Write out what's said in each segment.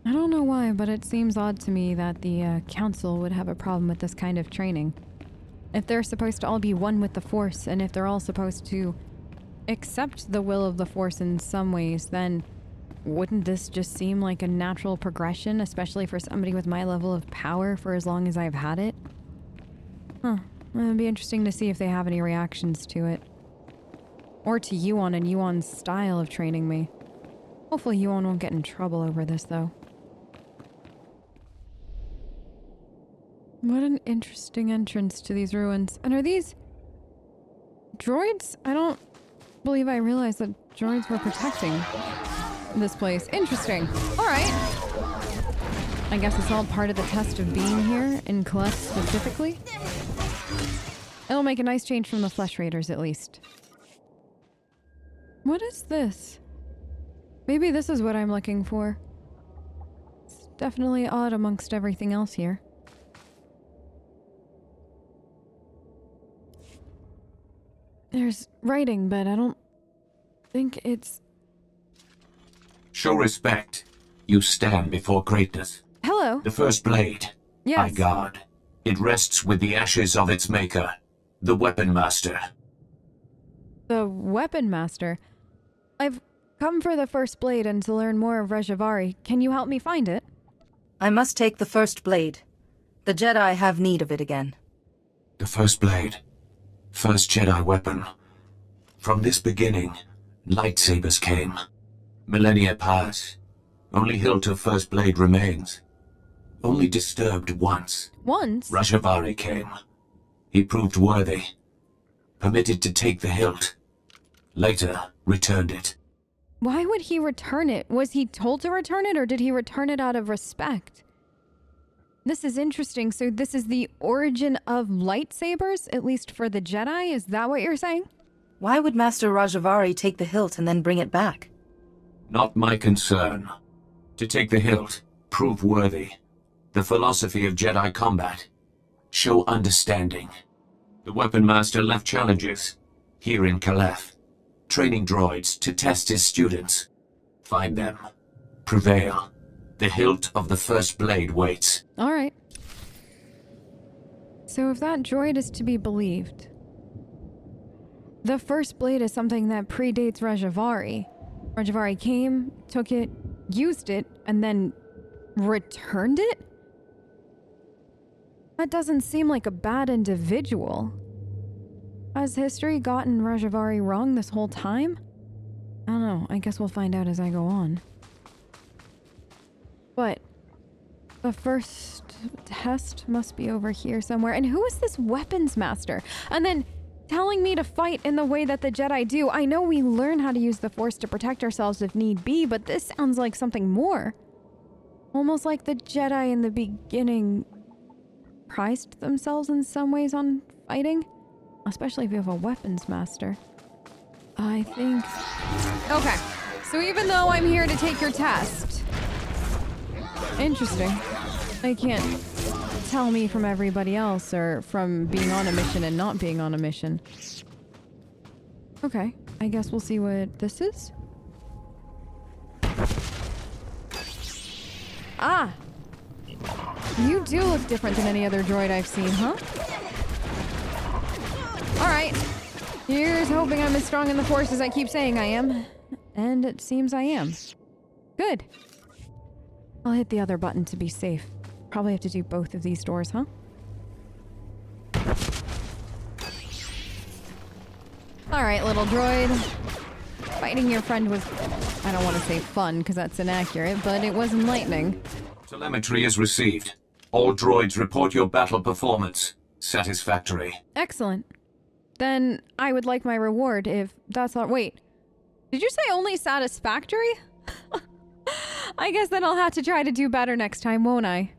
I don't know why, but it seems odd to me that the council would have a problem with this kind of training. If they're supposed to all be one with the Force, and if they're all supposed to accept the will of the Force in some ways, then wouldn't this just seem like a natural progression, especially for somebody with my level of power for as long as I've had it? Huh. It'd be interesting to see if they have any reactions to it. Or to Yuan and Yuan's style of training me. Hopefully Yuan won't get in trouble over this, though. What an interesting entrance to these ruins. And are these droids? I don't believe I realized that droids were protecting this place. Interesting. Alright. I guess it's all part of the test of being here, in Calais specifically. It'll make a nice change from the Flesh Raiders, at least. What is this? Maybe this is what I'm looking for. It's definitely odd amongst everything else here. There's writing, but I don't think it's... Show respect. You stand before greatness. Hello. The first blade. Yes. I guard. It rests with the ashes of its maker, the Weapon Master. The Weapon Master? I've come for the first blade and to learn more of Rajivari. Can you help me find it? I must take the first blade. The Jedi have need of it again. The first blade. First Jedi weapon. From this beginning, lightsabers came. Millennia pass. Only hilt of first blade remains. Only disturbed once. Once? Rajivari came. He proved worthy. Permitted to take the hilt. Later, returned it. Why would he return it? Was he told to return it, or did he return it out of respect? This is interesting. So this is the origin of lightsabers, at least for the Jedi? Is that what you're saying? Why would Master Rajivari take the hilt and then bring it back? Not my concern. To take the hilt, prove worthy. The philosophy of Jedi combat. Show understanding. The Weapon Master left challenges. Here in Calais. Training droids to test his students. Find them. Prevail. The hilt of the first blade waits. Alright. So if that droid is to be believed, the first blade is something that predates Rajivari. Rajivari came, took it, used it, and then returned it? That doesn't seem like a bad individual. Has history gotten Rajivari wrong this whole time? I don't know. I guess we'll find out as I go on. But the first test must be over here somewhere. And who is this weapons master? And then telling me to fight in the way that the Jedi do. I know we learn how to use the Force to protect ourselves if need be, but this sounds like something more. Almost like the Jedi in the beginning prized themselves in some ways on fighting. Especially if you have a weapons master. I think... Okay. So even though I'm here to take your test... Interesting. They can't tell me from everybody else or from being on a mission and not being on a mission. Okay. I guess we'll see what this is. Ah! You do look different than any other droid I've seen, huh? Alright. Here's hoping I'm as strong in the Force as I keep saying I am. And it seems I am. Good. I'll hit the other button to be safe. Probably have to do both of these doors, huh? Alright, little droid. Fighting your friend was, I don't want to say fun, because that's inaccurate, but it was enlightening. Telemetry is received. All droids report your battle performance. Satisfactory. Excellent. Then I would like my reward if that's not... Wait. Did you say only satisfactory? I guess then I'll have to try to do better next time, won't I?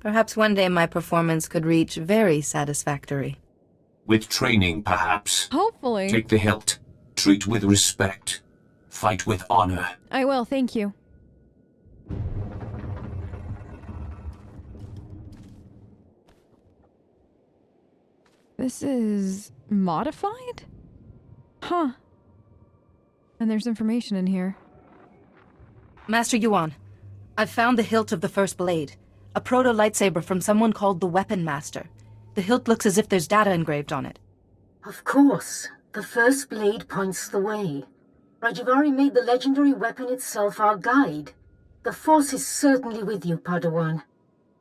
Perhaps one day my performance could reach very satisfactory. With training, perhaps. Hopefully. Take the hilt. Treat with respect. Fight with honor. I will, thank you. This is... modified? Huh. And there's information in here. Master Yuan, I've found the hilt of the first blade. A proto-lightsaber from someone called the Weapon Master. The hilt looks as if there's data engraved on it. Of course. The first blade points the way. Rajivari made the legendary weapon itself our guide. The Force is certainly with you, Padawan.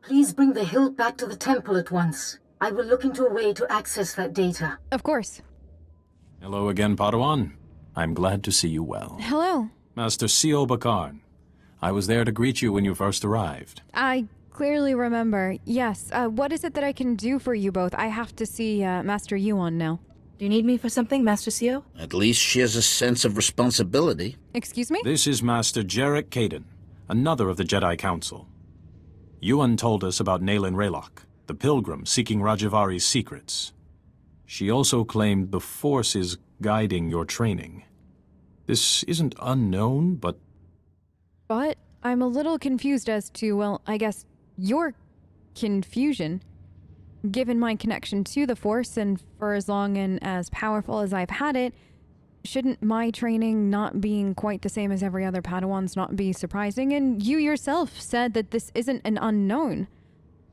Please bring the hilt back to the temple at once. I will look into a way to access that data. Of course. Hello again, Padawan. I'm glad to see you well. Hello. Master Sio Bakarn. I was there to greet you when you first arrived. I clearly remember. Yes. What is it that I can do for you both? I have to see Master Yuan now. Do you need me for something, Master Sio? At least she has a sense of responsibility. Excuse me? This is Master Jarek Kaizen, another of the Jedi Council. Yuan told us about Nalen Raylock, the pilgrim seeking Rajivari's secrets. She also claimed the Force is guiding your training. This isn't unknown, but... But I'm a little confused as to, well, I guess, your confusion. Given my connection to the Force, and for as long and as powerful as I've had it, shouldn't my training not being quite the same as every other Padawan's not be surprising? And you yourself said that this isn't an unknown.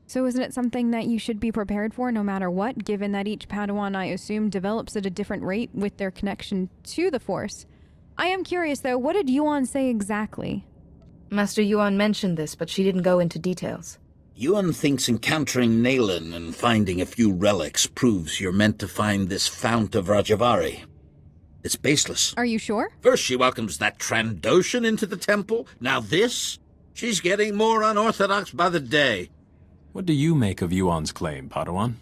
So isn't it something that you should be prepared for no matter what, given that each Padawan, I assume, develops at a different rate with their connection to the Force? I am curious, though, what did Yuan say exactly? Master Yuan mentioned this, but she didn't go into details. Yuan thinks encountering Nalen and finding a few relics proves you're meant to find this fount of Rajivari. It's baseless. Are you sure? First she welcomes that Trandoshan into the temple, now this? She's getting more unorthodox by the day. What do you make of Yuan's claim, Padawan?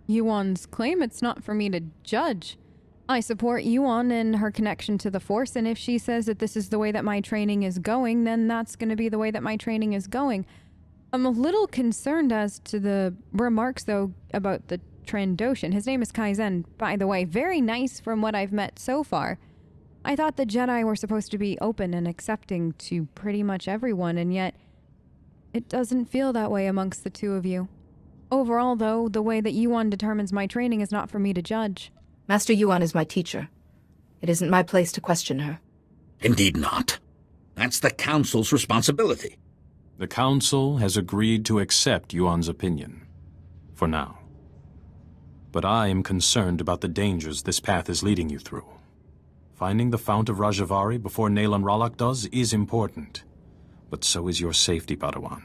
Yuan's claim? It's not for me to judge. I support Yuan and her connection to the Force, and if she says that this is the way that my training is going, then that's going to be the way that my training is going. I'm a little concerned as to the remarks, though, about the Trandoshan. His name is Kaizen, by the way. Very nice from what I've met so far. I thought the Jedi were supposed to be open and accepting to pretty much everyone, and yet it doesn't feel that way amongst the two of you. Overall, though, the way that Yuan determines my training is not for me to judge. Master Yuan is my teacher. It isn't my place to question her. Indeed not. That's the Council's responsibility. The Council has agreed to accept Yuan's opinion. For now. But I am concerned about the dangers this path is leading you through. Finding the Fount of Rajivari before Nalen Raylock does is important. But so is your safety, Padawan.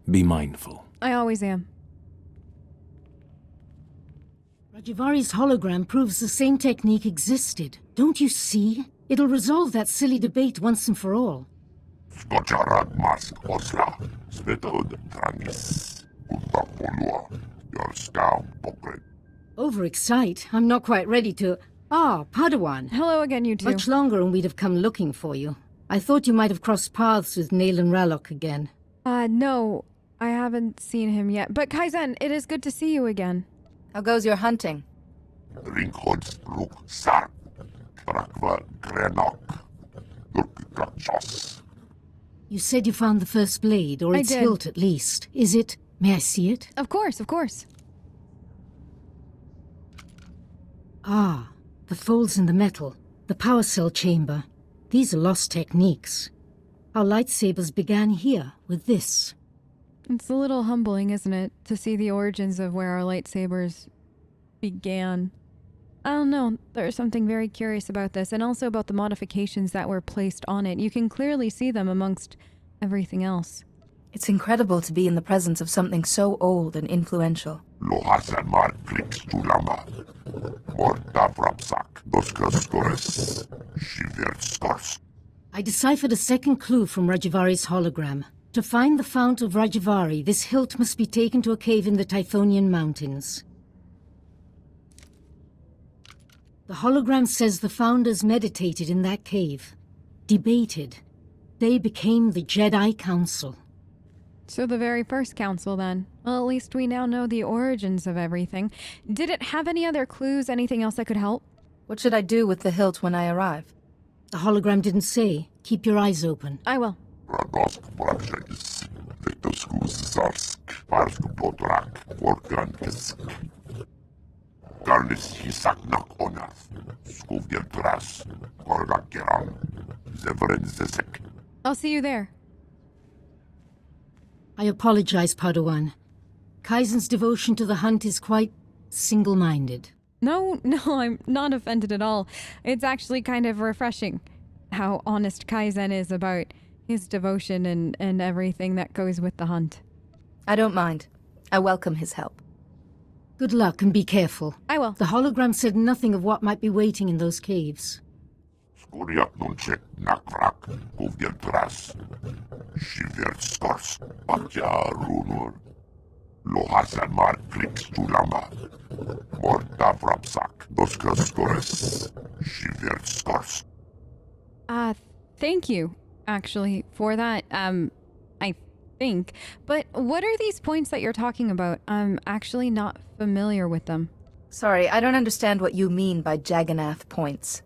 Be mindful. I always am. Rajivari's hologram proves the same technique existed. Don't you see? It'll resolve that silly debate once and for all. Overexcite? I'm not quite ready to... Ah, Padawan. Hello again, you two. Much longer and we'd have come looking for you. I thought you might have crossed paths with Nalen Raylock again. No. I haven't seen him yet. But Kaizen, it is good to see you again. How goes your hunting? You said you found the first blade, or I its did. hilt at least. Is it... May I see it? Of course, of course. Ah, the folds in the metal. The power cell chamber. These are lost techniques. Our lightsabers began here, with this. It's a little humbling, isn't it, to see the origins of where our lightsabers began. I don't know, there's something very curious about this, and also about the modifications that were placed on it. You can clearly see them amongst everything else. It's incredible to be in the presence of something so old and influential. I deciphered a second clue from Rajivari's hologram. To find the Fount of Rajivari, this hilt must be taken to a cave in the Typhonian Mountains. The hologram says the Founders meditated in that cave. Debated. They became the Jedi Council. So the very first council, then. Well, at least we now know the origins of everything. Did it have any other clues, anything else that could help? What should I do with the hilt when I arrive? The hologram didn't say. Keep your eyes open. I will. I'll see you there. I apologize, Padawan. Kaizen's devotion to the hunt is quite single-minded. No, I'm not offended at all. It's actually kind of refreshing how honest Kaizen is about his devotion and everything that goes with the hunt. I don't mind. I welcome his help. Good luck and be careful. I will. The hologram said nothing of what might be waiting in those caves. Skoriak nonček nakrak govjentras. Shiver stars patja runor. Lohasan mar kliks tulama. Morta vrapsak. Doska skores. Shiver stars. Thank you, actually, for that, I think. But what are these points that you're talking about? I'm actually not familiar with them. Sorry, I don't understand what you mean by Jagannath points.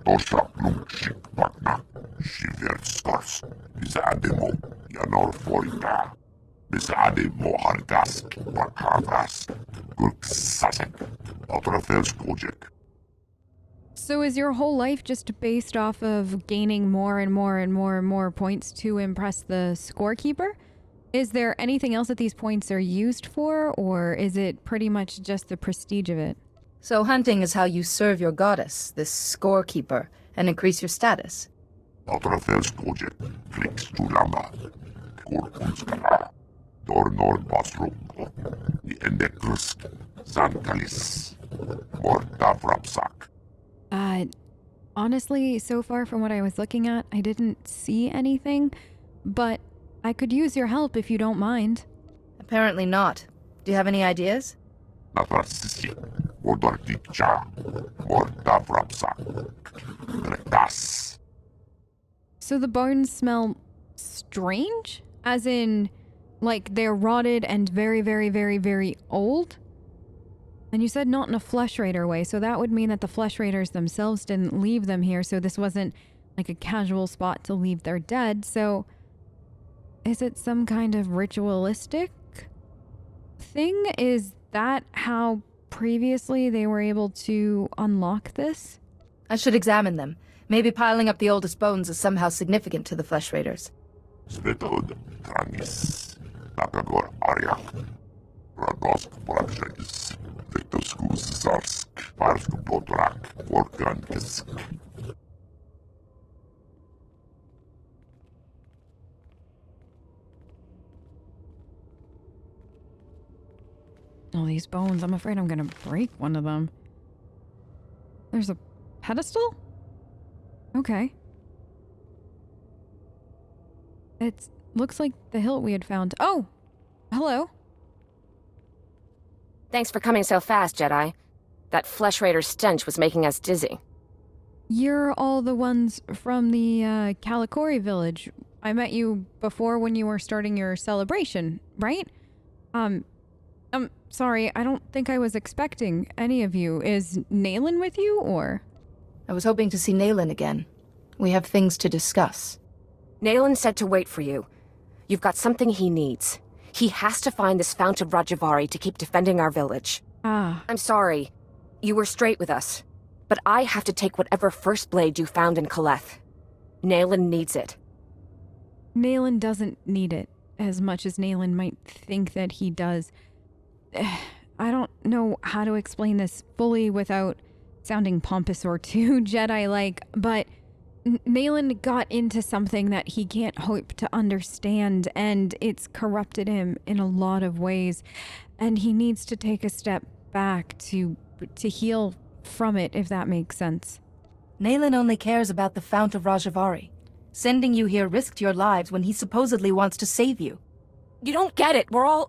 Tosha plumshik patna. Shiver stars. Bisademo. Yanor forita. Bisademo hargask. Bakavas. Gurk sasek. Otrafels kojek. So is your whole life just based off of gaining more and more and more and more points to impress the scorekeeper? Is there anything else that these points are used for, or is it pretty much just the prestige of it? So hunting is how you serve your goddess, this scorekeeper, and increase your status. Otrafels kojek. Kliks tulama. Korkunskala. Dornor basrum. The endekrusk. Sankalis. Morta vrapsak. Honestly, so far from what I was looking at, I didn't see anything, but I could use your help if you don't mind. Apparently not. Do you have any ideas? Natrasisi. Odortikcha. Morta vrapsak. Retas. So the bones smell strange? As in, like they're rotted and very, very, very, very old? And you said not in a flesh raider way, so that would mean that the flesh raiders themselves didn't leave them here, so this wasn't like a casual spot to leave their dead, so is it some kind of ritualistic thing? Is that how previously they were able to unlock this? I should examine them. Maybe piling up the oldest bones is somehow significant to the flesh raiders. Svetod Trangis. Nakagor Aryak. Radosk Polakshakis. Vectoskus Zarsk. Parsk Podrak. Volkankisk. All these bones, I'm afraid I'm gonna break one of them. There's a pedestal? Okay. It looks like the hilt we had found. Oh! Hello. Thanks for coming so fast, Jedi. That flesh raider stench was making us dizzy. You're all the ones from the Kalikori village. I met you before when you were starting your celebration, right? Sorry, I don't think I was expecting any of you. Is Nalen with you, or? I was hoping to see Nalen again. We have things to discuss. Nalen said to wait for you. You've got something he needs. He has to find this Fount of Rajivari to keep defending our village. I'm sorry. You were straight with us. But I have to take whatever first blade you found in Kaleth. Nalen needs it. Nalen doesn't need it as much as Nalen might think that he does. I don't know how to explain this fully without sounding pompous or too Jedi-like, but Nalen got into something that he can't hope to understand, and it's corrupted him in a lot of ways, and he needs to take a step back to heal from it, if that makes sense. Nalen only cares about the Fount of Rajivari. Sending you here risked your lives when he supposedly wants to save you. You don't get it. We're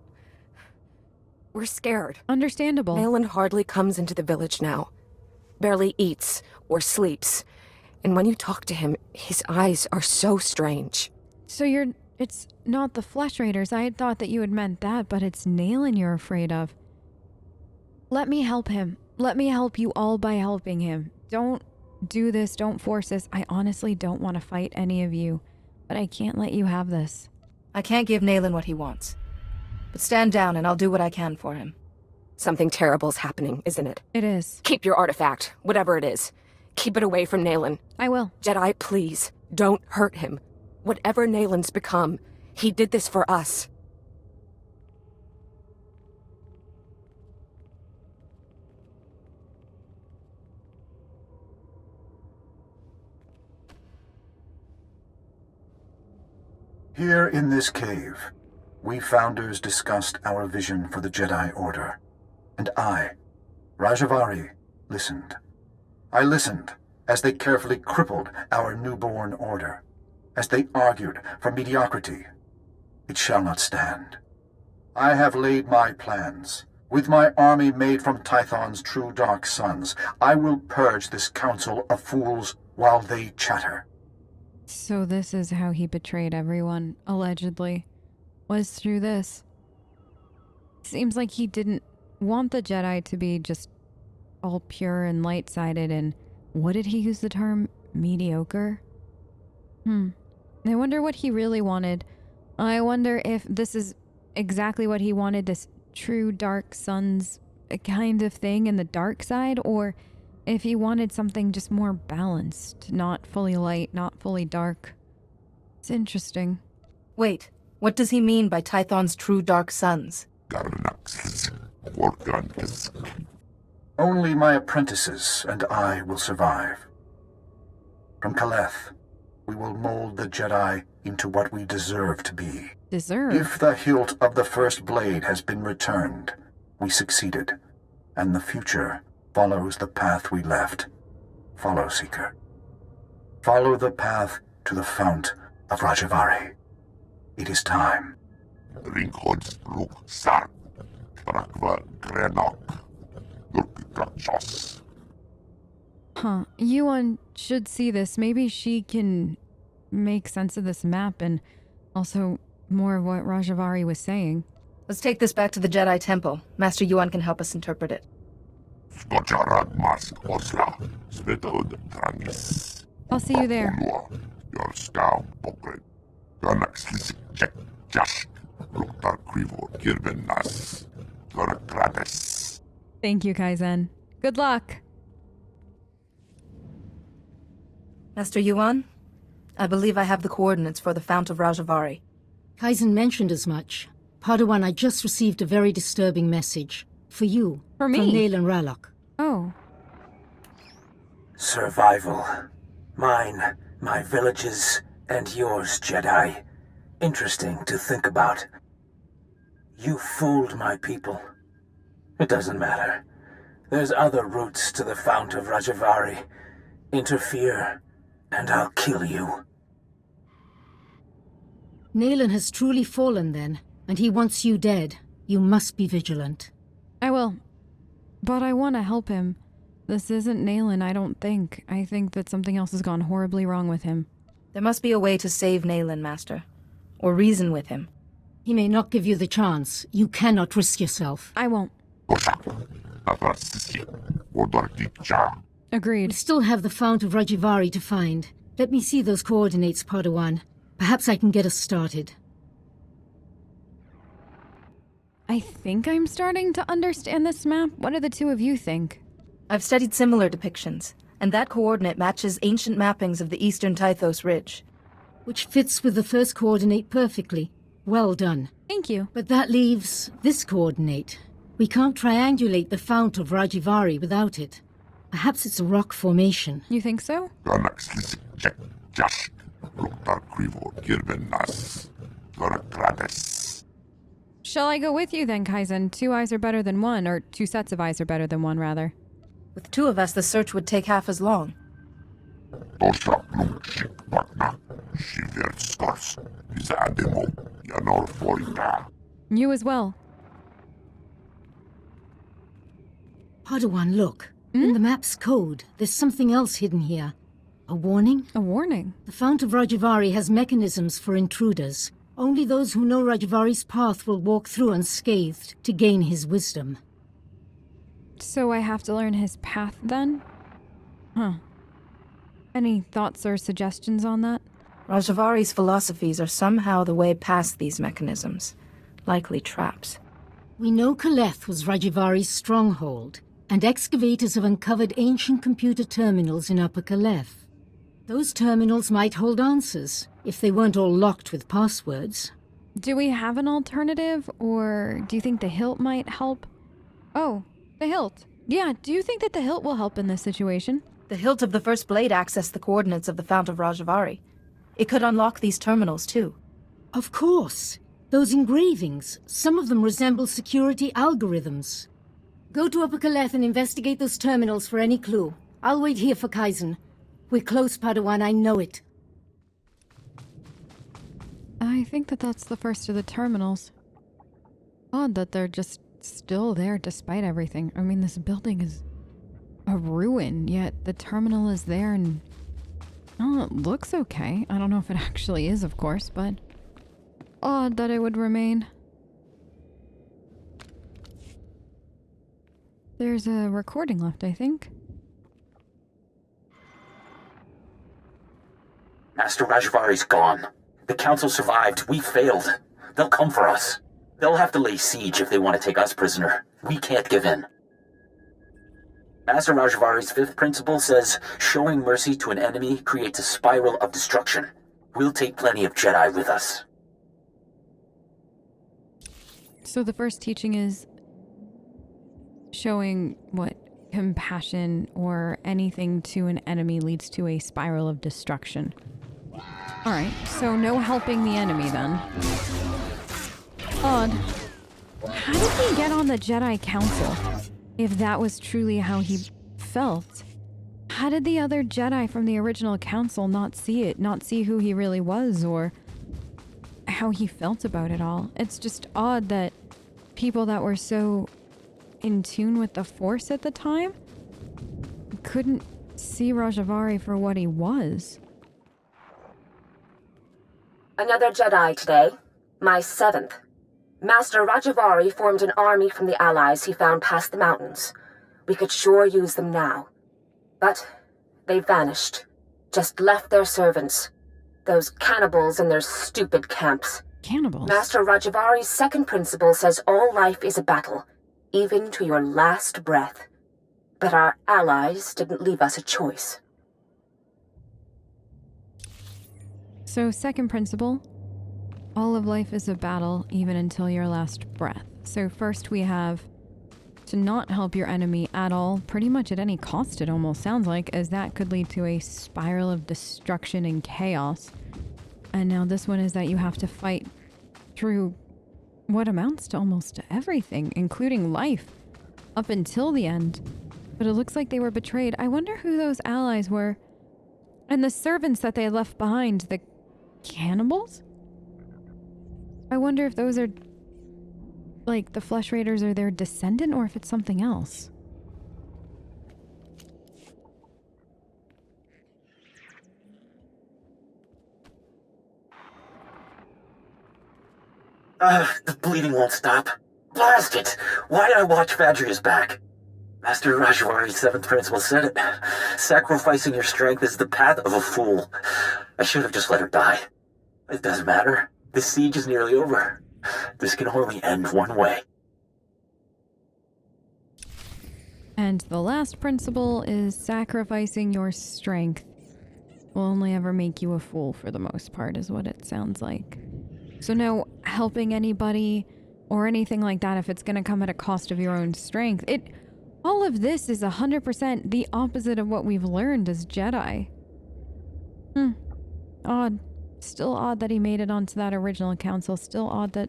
scared. Understandable. Nalen hardly comes into the village now. Barely eats or sleeps. And when you talk to him, his eyes are so strange. So it's not the Flesh Raiders. I had thought that you had meant that, but it's Nalen you're afraid of. Let me help him. Let me help you all by helping him. Don't do this. Don't force this. I honestly don't want to fight any of you, but I can't let you have this. I can't give Nalen what he wants. But stand down and I'll do what I can for him. Something terrible's happening, isn't it? It is. Keep your artifact, whatever it is. Keep it away from Nalen. I will. Jedi, please, don't hurt him. Whatever Nalen's become, he did this for us. Here in this cave, we Founders discussed our vision for the Jedi Order. And I, Rajivari, listened. I listened as they carefully crippled our newborn order, as they argued for mediocrity. It shall not stand. I have laid my plans. With my army made from Tython's true dark sons, I will purge this council of fools while they chatter. So this is how he betrayed everyone, allegedly. Was through this. Seems like he didn't want the Jedi to be just all pure and light-sided and, what did he use the term? Mediocre? I wonder what he really wanted. I wonder if this is exactly what he wanted, this true dark sons kind of thing in the dark side, or if he wanted something just more balanced, not fully light, not fully dark. It's interesting. Wait, what does he mean by Tython's true dark sons? Only my apprentices and I will survive. From Kaleth, we will mold the Jedi into what we deserve to be. Deserve? If the hilt of the first blade has been returned, we succeeded, and the future follows the path we left. Follow, Seeker. Follow the path to the Fount of Rajivari. It is time. Huh. Yuan should see this. Maybe she can make sense of this map and also more of what Rajivari was saying. Let's take this back to the Jedi Temple. Master Yuan can help us interpret it. I'll see you there. Thank you, Kaizen. Good luck. Master Yuan, I believe I have the coordinates for the Fount of Rajivari. Kaizen mentioned as much. Padawan, I just received a very disturbing message. For you. For me? From Nalen Ralok. Oh. Survival. Mine, my villages, and yours, Jedi. Interesting to think about. You fooled my people. It doesn't matter. There's other routes to the Fount of Rajivari. Interfere, and I'll kill you. Nalen has truly fallen then, and he wants you dead. You must be vigilant. I will. But I want to help him. This isn't Nalen, I don't think. I think that something else has gone horribly wrong with him. There must be a way to save Nalen, Master. Or reason with him. He may not give you the chance. You cannot risk yourself. I won't. Agreed. We still have the Fount of Rajivari to find. Let me see those coordinates, Padawan. Perhaps I can get us started. I think I'm starting to understand this map. What do the two of you think? I've studied similar depictions, and that coordinate matches ancient mappings of the eastern Tythos Ridge. Which fits with the first coordinate perfectly. Well done. Thank you. But that leaves this coordinate. We can't triangulate the Fount of Rajivari without it. Perhaps it's a rock formation. You think so? Shall I go with you then, Kaizen? 2 eyes are better than 1, or 2 sets of eyes are better than 1, rather. With 2 of us, the search would take half as long. You as well. Padawan, look. In the map's code, there's something else hidden here. A warning? A warning? The Fount of Rajivari has mechanisms for intruders. Only those who know Rajivari's path will walk through unscathed to gain his wisdom. So I have to learn his path then? Huh. Any thoughts or suggestions on that? Rajivari's philosophies are somehow the way past these mechanisms. Likely traps. We know Kaleth was Rajivari's stronghold, and excavators have uncovered ancient computer terminals in Upper Kaleth. Those terminals might hold answers, if they weren't all locked with passwords. Do we have an alternative, or do you think the Hilt might help? Oh, the Hilt. Yeah, do you think that the Hilt will help in this situation? The hilt of the first blade accessed the coordinates of the Fount of Rajivari. It could unlock these terminals, too. Of course. Those engravings, some of them resemble security algorithms. Go to Upper Kaleth and investigate those terminals for any clue. I'll wait here for Kaizen. We're close, Padawan, I know it. I think that that's the first of the terminals. Odd that they're just still there despite everything. I mean, this building is a ruin, yet the terminal is there and... oh, it looks okay. I don't know if it actually is, of course, but... odd that it would remain. There's a recording left, I think. Master Rajivari's gone. The Council survived. We failed. They'll come for us. They'll have to lay siege if they want to take us prisoner. We can't give in. Master Rajivari's fifth principle says, showing mercy to an enemy creates a spiral of destruction. We'll take plenty of Jedi with us. So the first teaching is showing what compassion or anything to an enemy leads to a spiral of destruction. Alright, so no helping the enemy then. Odd. How did he get on the Jedi Council? If that was truly how he felt. How did the other Jedi from the original council not see it? Not see who he really was or how he felt about it all? It's just odd that people that were so in tune with the Force at the time couldn't see Rajivari for what he was. Another Jedi today. My seventh. Master Rajivari formed an army from the allies he found past the mountains. We could sure use them now. But they vanished. Just left their servants. Those cannibals in their stupid camps. Cannibals? Master Rajivari's second principle says all life is a battle, even to your last breath. But our allies didn't leave us a choice. So, second principle, all of life is a battle, even until your last breath. So first we have to not help your enemy at all, pretty much at any cost it almost sounds like, as that could lead to a spiral of destruction and chaos. And now this one is that you have to fight through what amounts to almost everything, including life, up until the end. But it looks like they were betrayed. I wonder who those allies were. And the servants that they left behind, the cannibals? I wonder if those are, like, the Flesh Raiders are their descendant, or if it's something else. The bleeding won't stop. Blast it! Why did I watch Vadria's back? Master Rajivari's seventh principle said it. Sacrificing your strength is the path of a fool. I should have just let her die. It doesn't matter. This siege is nearly over. This can only end one way. And the last principle is sacrificing your strength will only ever make you a fool for the most part, is what it sounds like. So no helping anybody or anything like that if it's going to come at a cost of your own strength. All of this is 100% the opposite of what we've learned as Jedi. Odd. Still odd that he made it onto that original council. Still odd that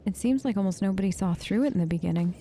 it seems like almost nobody saw through it in the beginning.